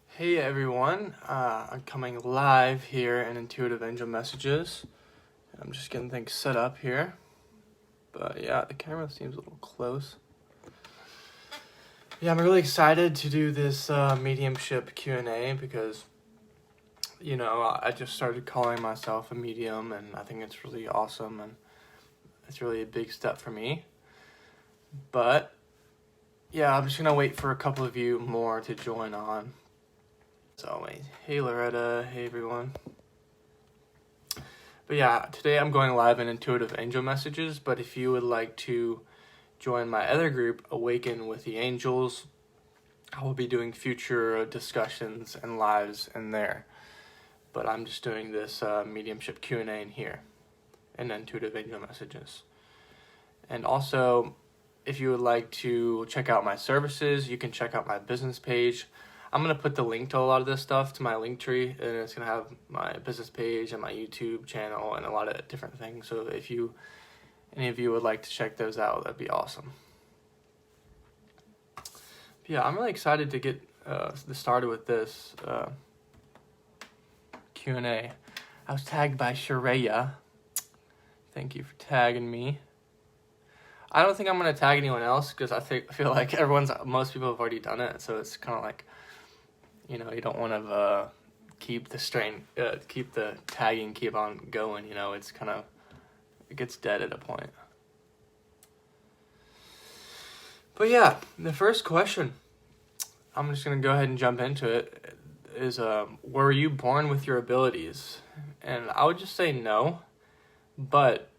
Hey everyone, I'm coming live here in Intuitive Angel Messages. I'm just getting things set up here. But yeah, the camera seems a little close. Yeah, I'm really excited to do this mediumship Q&A because, you know, I just started calling myself a medium, and I think it's really awesome, and it's really a big step for me. But yeah, I'm just gonna wait for a couple of you more to join on. So, hey Loretta, hey everyone. But yeah, today I'm going live in Intuitive Angel Messages, but if you would like to join my other group, Awaken with the Angels, I will be doing future discussions and lives in there. But I'm just doing this mediumship Q&A in here, in Intuitive Angel Messages. And also, if you would like to check out my services, you can check out my business page. I'm going to put the link to a lot of this stuff to my link tree, and it's going to have my business page and my YouTube channel and a lot of different things. So if any of you would like to check those out, that'd be awesome. But yeah, I'm really excited to get started with this Q&A. I was tagged by Shareya. Thank you for tagging me. I don't think I'm going to tag anyone else because I feel like most people have already done it. So it's kind of like, you know, you don't want to keep the tagging keep on going, you know, it gets dead at a point. But yeah, the first question, I'm just going to go ahead and jump into it, is were you born with your abilities? And I would just say no, but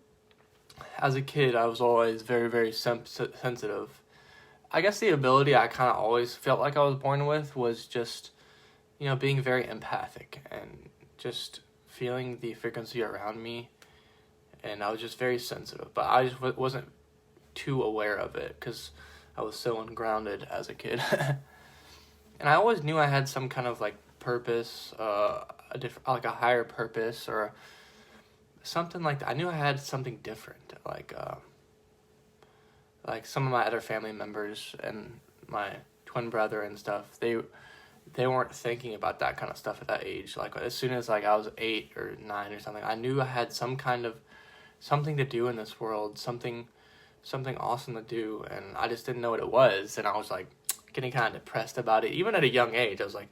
as a kid, I was always very, very sensitive. I guess the ability I kind of always felt like I was born with was just, you know, being very empathic and just feeling the frequency around me. And I was just very sensitive, but I just wasn't too aware of it because I was so ungrounded as a kid. And I always knew I had some kind of like purpose, a higher purpose or something like that. I knew I had something different, like some of my other family members and my twin brother and stuff, they weren't thinking about that kind of stuff at that age. Like as soon as like I was 8 or 9 or something, I knew I had some kind of something to do in this world, something awesome to do, and I just didn't know what it was, and I was like getting kind of depressed about it. Even at a young age, I was like,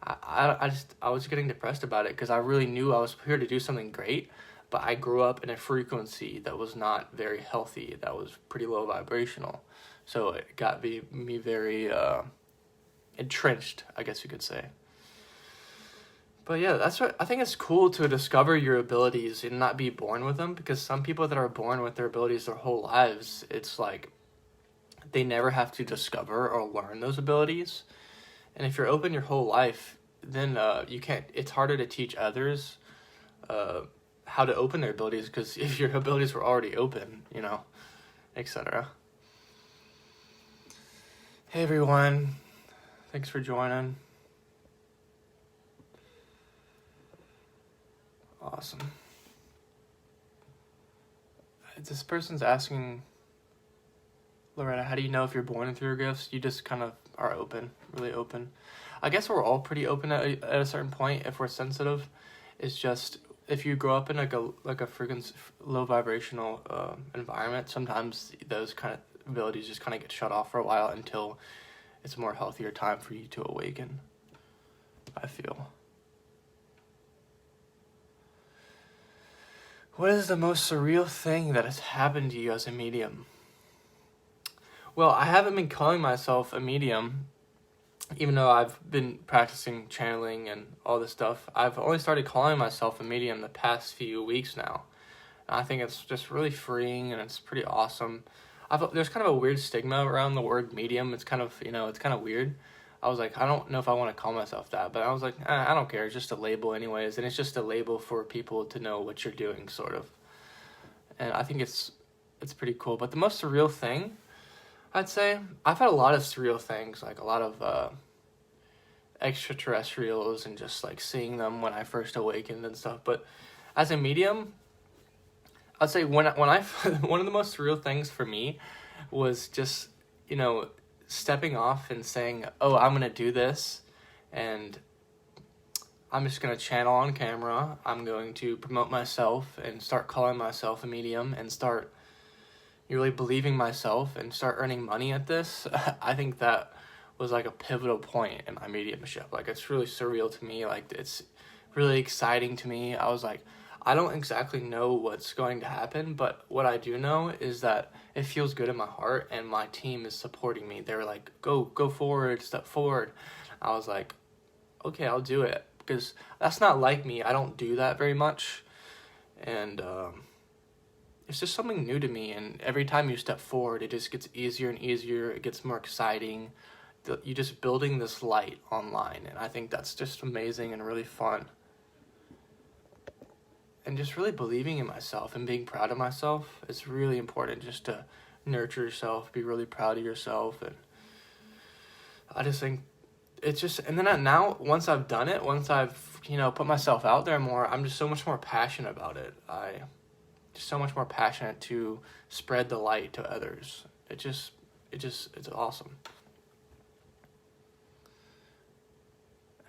I was getting depressed about it because I really knew I was here to do something great, but I grew up in a frequency that was not very healthy, that was pretty low vibrational, so it got me very entrenched, I guess you could say. But yeah, that's what I think. It's cool to discover your abilities and not be born with them, because some people that are born with their abilities their whole lives, it's like they never have to discover or learn those abilities. And if you're open your whole life, then it's harder to teach others how to open their abilities, because if your abilities were already open, you know, etc. Hey everyone, thanks for joining. Awesome. This person's asking, Loretta, how do you know if you're born with your gifts? You just kind of are open, really open. I guess we're all pretty open at a certain point if we're sensitive. It's just if you grow up in like a frequency low vibrational environment, sometimes those kind of abilities just kind of get shut off for a while until it's a more healthier time for you to awaken, I feel. What is the most surreal thing that has happened to you as a medium? Well, I haven't been calling myself a medium, even though I've been practicing channeling and all this stuff. I've only started calling myself a medium the past few weeks now. And I think it's just really freeing and it's pretty awesome. There's kind of a weird stigma around the word medium. It's kind of, it's kind of weird. I was like, I don't know if I want to call myself that, but I was like, I don't care. It's just a label anyways. And it's just a label for people to know what you're doing, sort of. And I think it's pretty cool. But the most surreal thing, I'd say, I've had a lot of surreal things, like a lot of extraterrestrials and just like seeing them when I first awakened and stuff. But as a medium, I'd say when I one of the most surreal things for me was just, stepping off and saying, oh, I'm gonna do this, and I'm just gonna channel on camera. I'm going to promote myself and start calling myself a medium and start really believing myself and start earning money at this. I think that was like a pivotal point in my mediumship. Like, it's really surreal to me. Like, it's really exciting to me. I was like, I don't exactly know what's going to happen, but what I do know is that it feels good in my heart, and my team is supporting me. They were like, go forward, step forward. I was like, okay, I'll do it, because that's not like me. I don't do that very much, and it's just something new to me, and every time you step forward, it just gets easier and easier. It gets more exciting. You're just building this light online, and I think that's just amazing and really fun. And just really believing in myself and being proud of myself is really important, just to nurture yourself, be really proud of yourself. And I just think it's just, and then now, once I've done it, once I've, put myself out there more, I'm just so much more passionate about it. Just so much more passionate to spread the light to others. It's awesome.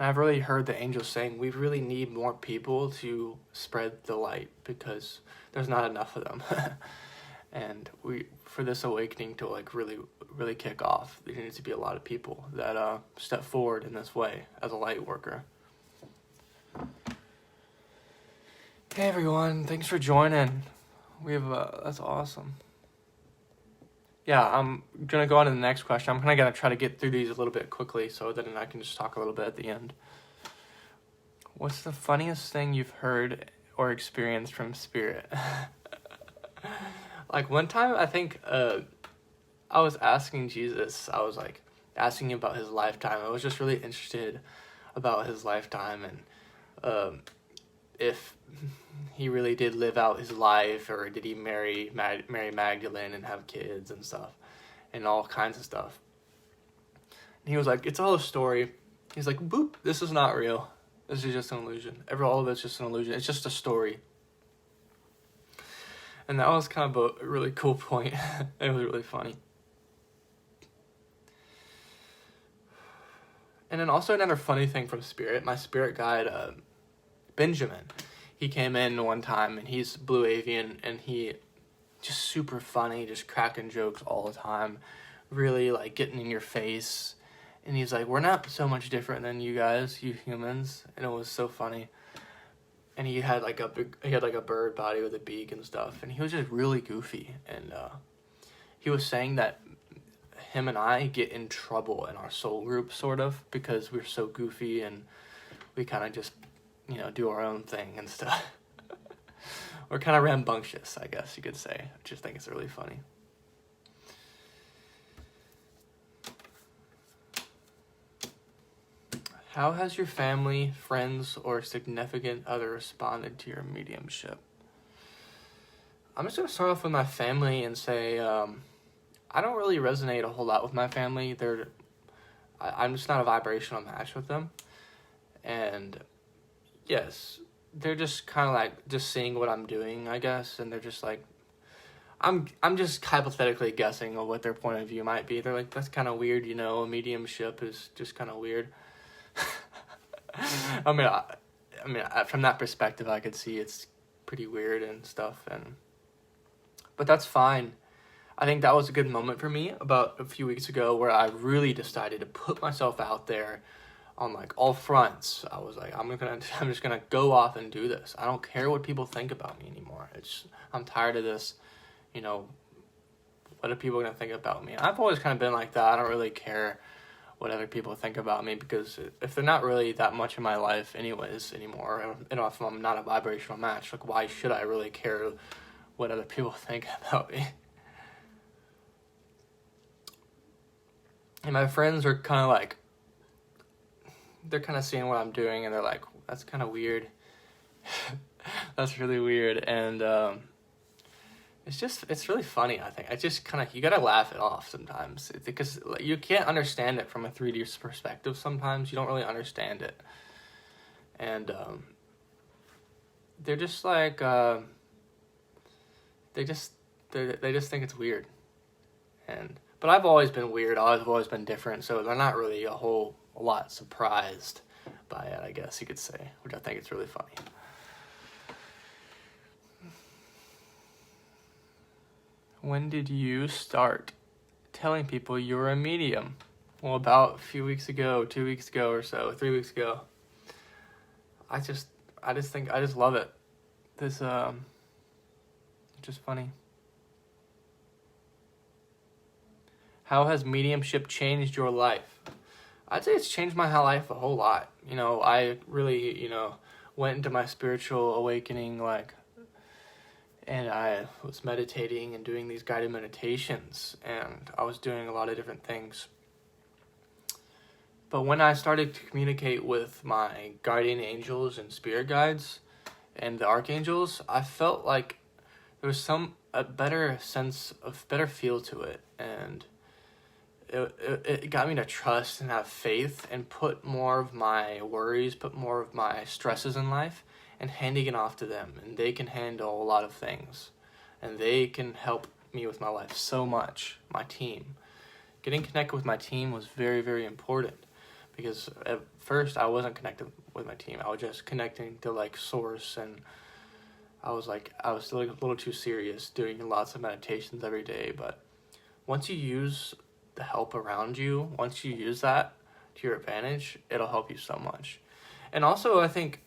And I've really heard the angels saying we really need more people to spread the light, because there's not enough of them. And for this awakening to like really, really kick off, there needs to be a lot of people that step forward in this way as a light worker. Hey everyone, thanks for joining. We have that's awesome. Yeah, I'm gonna go on to the next question. I'm gonna try to get through these a little bit quickly, so that I can just talk a little bit at the end. What's the funniest thing you've heard or experienced from spirit? Like, one time, I think I was asking Jesus. I was like asking him about his lifetime. I was just really interested about his lifetime, and if he really did live out his life, or did he marry Mary Magdalene and have kids and stuff, and all kinds of stuff. And he was like, it's all a story. He's like, boop, this is not real. This is just an illusion. All of it's just an illusion. It's just a story. And that was kind of a really cool point. It was really funny. And then also another funny thing from spirit, my spirit guide, Benjamin, he came in one time, and he's blue avian, and he just super funny, just cracking jokes all the time, really like getting in your face. And he's like, we're not so much different than you guys, you humans. And it was so funny. And he had like a bird body with a beak and stuff, and he was just really goofy. And he was saying that him and I get in trouble in our soul group, sort of, because we're so goofy and we kind of just do our own thing and stuff. We're kind of rambunctious, I guess you could say. I just think it's really funny. How has your family, friends, or significant other responded to your mediumship? I'm just going to start off with my family and say I don't really resonate a whole lot with my family. I'm just not a vibrational match with them. And yes, they're just kind of like just seeing what I'm doing, I guess, and they're just like, I'm just hypothetically guessing on what their point of view might be. They're like, that's kind of weird, mediumship is just kind of weird. I mean, from that perspective, I could see it's pretty weird and stuff, but that's fine. I think that was a good moment for me about a few weeks ago, where I really decided to put myself out there on like all fronts. I was like, I'm just gonna go off and do this. I don't care what people think about me anymore. I'm tired of this. What are people gonna think about me? And I've always kind of been like that. I don't really care what other people think about me, because if they're not really that much in my life anyways anymore, and if I'm not a vibrational match, like, why should I really care what other people think about me? And my friends are kind of like, they're kind of seeing what I'm doing, and they're like, that's kind of weird. That's really weird. And it's really funny, I think. I just kind of, you gotta laugh it off sometimes, because you can't understand it from a 3D perspective sometimes. You don't really understand it. And they're just like, they just think it's weird. But I've always been weird. I've always been different, so they're not really a whole lot surprised by it, I guess you could say, which I think is really funny. When did you start telling people you were a medium? Well, about a few weeks ago, 2 weeks ago or so, 3 weeks ago. I just love it. This, just funny. How has mediumship changed your life? I'd say it's changed my life a whole lot. You know, I really, went into my spiritual awakening, and I was meditating and doing these guided meditations, and I was doing a lot of different things. But when I started to communicate with my guardian angels and spirit guides and the archangels, I felt like there was a better feel to it, and it got me to trust and have faith and put more of my worries, put more of my stresses in life and handing it off to them. And they can handle a lot of things. And they can help me with my life so much, my team. Getting connected with my team was very, very important. Because at first I wasn't connected with my team. I was just connecting to source, and I was a little too serious doing lots of meditations every day. But once you use the help around you, once you use that to your advantage, it'll help you so much. And also, I think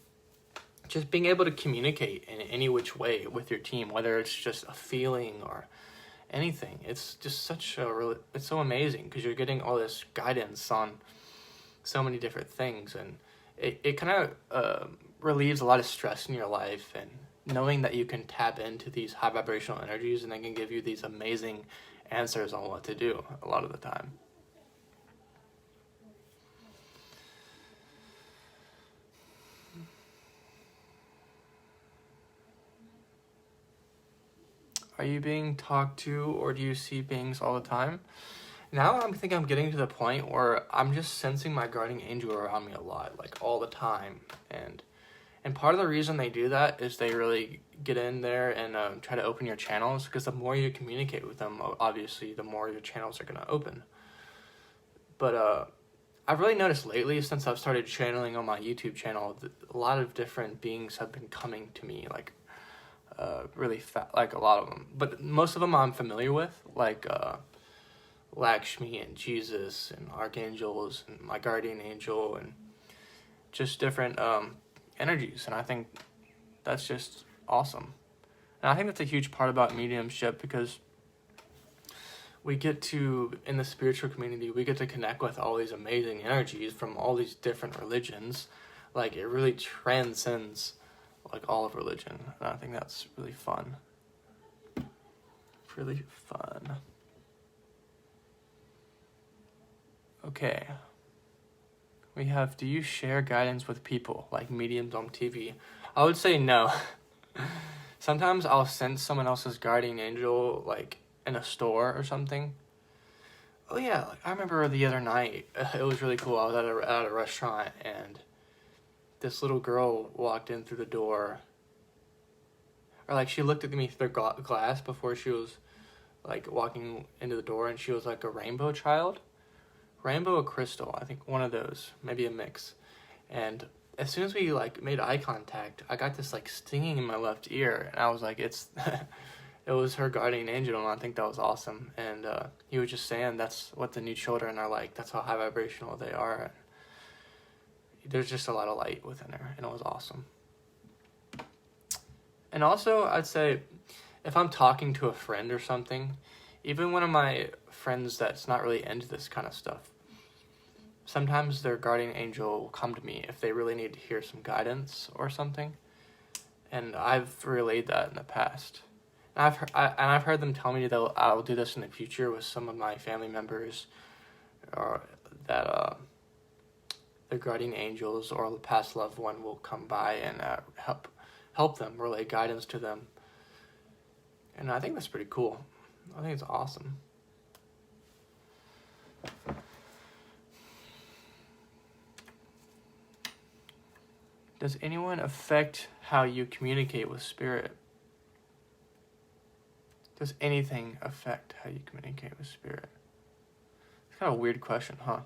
just being able to communicate in any which way with your team, whether it's just a feeling or anything, it's just it's so amazing, because you're getting all this guidance on so many different things, and it kind of relieves a lot of stress in your life, and knowing that you can tap into these high vibrational energies and they can give you these amazing answers on what to do a lot of the time. Are you being talked to, or do you see beings all the time? Now I think I'm getting to the point where I'm just sensing my guardian angel around me a lot, all the time. And part of the reason they do that is they really get in there and try to open your channels, because the more you communicate with them, obviously, the more your channels are going to open. But I've really noticed lately, since I've started channeling on my YouTube channel, that a lot of different beings have been coming to me, really fast, a lot of them. But most of them I'm familiar with, Lakshmi and Jesus and archangels and my guardian angel, and just different energies. And I think that's just awesome. And I think that's a huge part about mediumship, because we get to, in the spiritual community, we get to connect with all these amazing energies from all these different religions. It really transcends all of religion, and I think that's really fun. Really fun. Okay. We have, do you share guidance with people, like mediums on TV? I would say no. Sometimes I'll sense someone else's guardian angel, in a store or something. Oh yeah, I remember the other night, it was really cool. I was at a restaurant, and this little girl walked in through the door. Or she looked at me through the glass before she was walking into the door, and she was a rainbow child. Rainbow or crystal, I think one of those, maybe a mix. And as soon as we made eye contact, I got this stinging in my left ear, and I was it's it was her guardian angel, and I think that was awesome. And he was just saying that's what the new children are like. That's how high vibrational they are. There's just a lot of light within her, and it was awesome. And also, I'd say, if I'm talking to a friend or something, even one of my friends that's not really into this kind of stuff, sometimes their guardian angel will come to me if they really need to hear some guidance or something. And I've relayed that in the past. And I've heard them tell me that I'll do this in the future with some of my family members, or that the guardian angels or the past loved one will come by and help them, relay guidance to them. And I think that's pretty cool. I think it's awesome. Does anyone affect how you communicate with spirit? Does anything affect how you communicate with spirit? It's kind of a weird question, huh?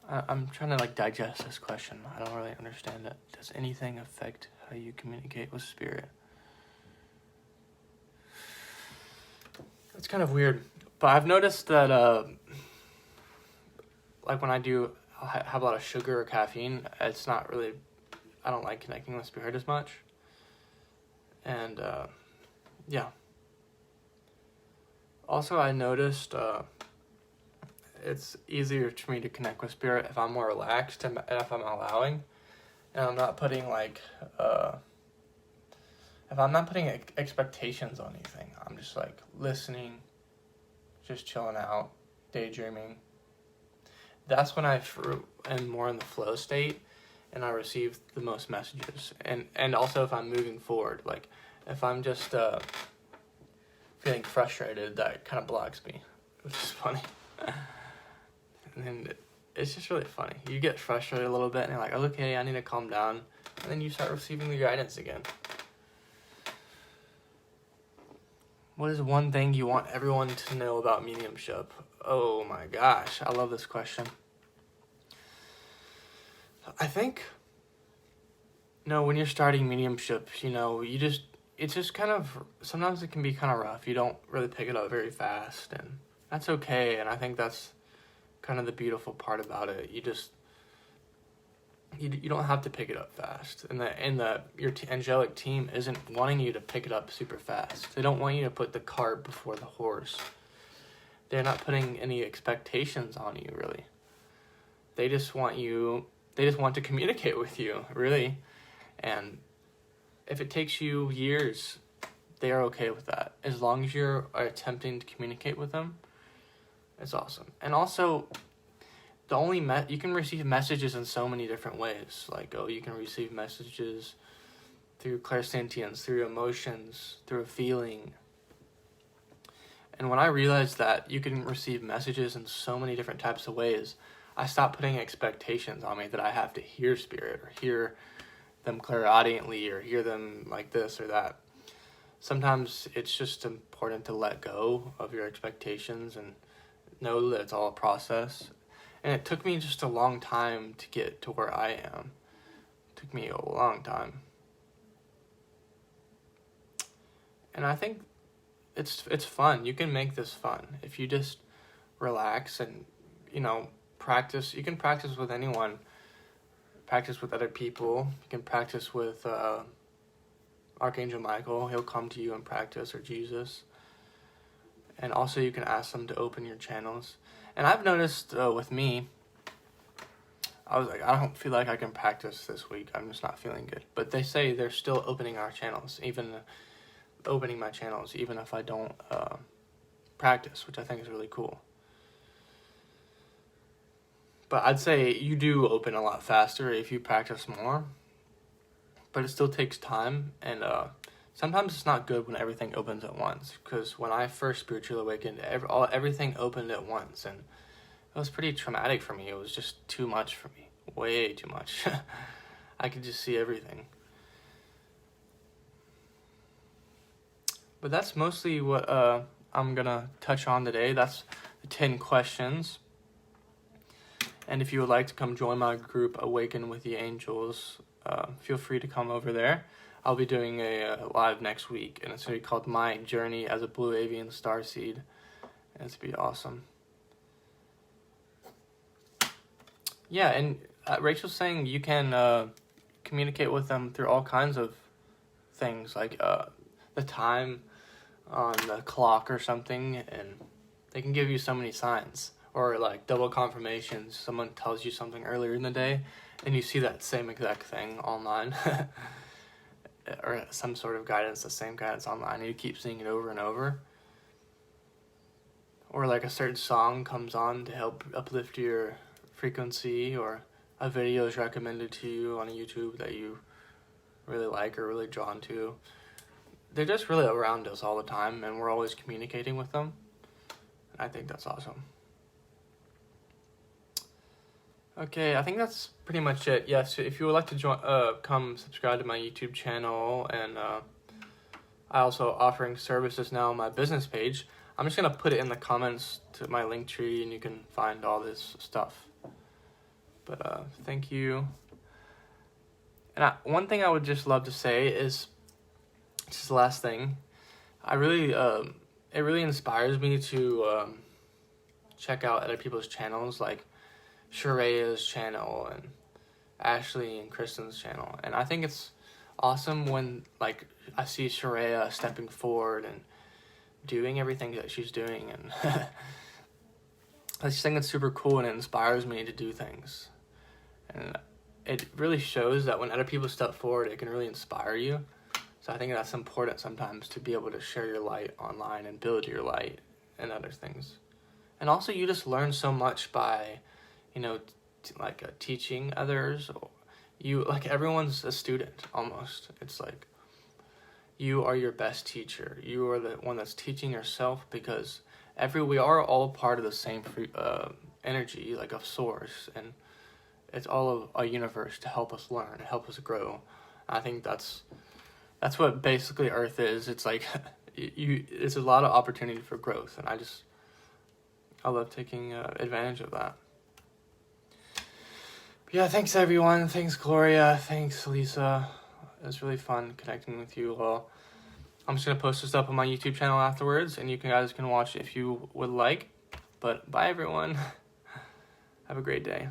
I'm trying to like digest this question. I don't really understand it. Does anything affect how you communicate with spirit? It's kind of weird. But I've noticed that like when I have a lot of sugar or caffeine, it's not really, I don't like connecting with spirit as much. And yeah. Also, I noticed it's easier for me to connect with spirit if I'm more relaxed and if I'm allowing, and I'm not putting like if I'm not putting expectations on anything. I'm just like listening, just chilling out, daydreaming. That's when I am more in the flow state and I receive the most messages. And also if I'm moving forward, like if I'm just feeling frustrated, that kind of blocks me, which is funny. And then it's just really funny. You get frustrated a little bit and you're like, okay, I need to calm down. And then you start receiving the guidance again. What is one thing you want everyone to know about mediumship? Oh my gosh, I love this question. I think, when you're starting mediumship, it's just kind of, sometimes it can be kind of rough. You don't really pick it up very fast, and that's okay. And I think that's kind of the beautiful part about it. You don't have to pick it up fast, and your angelic team isn't wanting you to pick it up super fast. They don't want you to put the cart before the horse. They're not putting any expectations on you, really. They just want to communicate with you, really. And if it takes you years, they are okay with that. As long as you're attempting to communicate with them, it's awesome. And also, you can receive messages in so many different ways. Like, you can receive messages through clairsentience, through emotions, through a feeling. And when I realized that you can receive messages in so many different types of ways, I stopped putting expectations on me that I have to hear spirit or hear them clairaudiently or hear them like this or that. Sometimes it's just important to let go of your expectations and know that it's all a process. And it took me just a long time to get to where I am. It took me a long time. And I think it's fun. You can make this fun. If you just relax and, practice. You can practice with anyone. Practice with other people. You can practice with Archangel Michael. He'll come to you and practice, or Jesus. And also you can ask them to open your channels. And I've noticed with me, I was like, I don't feel like I can practice this week. I'm just not feeling good. But they say they're still opening our channels, even opening my channels, even if I don't practice, which I think is really cool. But I'd say you do open a lot faster if you practice more. But it still takes time, and sometimes it's not good when everything opens at once. Because when I first spiritually awakened, everything opened at once, and it was pretty traumatic for me. It was just too much for me, way too much. I could just see everything. But that's mostly what I'm gonna touch on today. That's the 10 questions. And if you would like to come join my group, Awaken with the Angels, feel free to come over there. I'll be doing a live next week, and it's going to be called My Journey as a Blue Avian Starseed. And it's going to be awesome. Yeah, and Rachel's saying you can communicate with them through all kinds of things, like the time on the clock or something, and they can give you so many signs. Or like double confirmations. Someone tells you something earlier in the day, and you see that same exact thing online. Or some sort of guidance, the same guidance online, and you keep seeing it over and over. Or like a certain song comes on to help uplift your frequency, or a video is recommended to you on YouTube that you really like or really drawn to. They're just really around us all the time, and we're always communicating with them. And I think that's awesome. Okay, I think that's pretty much it. Yes, if you would like to come subscribe to my YouTube channel, and I also offering services now on my business page. I'm just gonna put it in the comments to my link tree, and you can find all this stuff. But thank you. And one thing I would just love to say is, just the last thing, I really it really inspires me to check out other people's channels, like Sharea's channel and Ashley and Kristen's channel. And I think it's awesome when like I see Sharea stepping forward and doing everything that she's doing, and I just think it's super cool, and it inspires me to do things. And it really shows that when other people step forward, it can really inspire you. So I think that's important sometimes, to be able to share your light online and build your light and other things. And also, you just learn so much by, teaching others. Like, everyone's a student almost. It's like you are your best teacher. You are the one that's teaching yourself, because we are all part of the same energy, like a source, and it's all of a universe to help us learn, to help us grow. I think that's what basically Earth is. It's like it's a lot of opportunity for growth, and I love taking advantage of that. But yeah, thanks everyone. Thanks Gloria. Thanks Lisa. It was really fun connecting with you all. I'm just gonna post this up on my YouTube channel afterwards, and you guys can watch it if you would like. But bye everyone. Have a great day.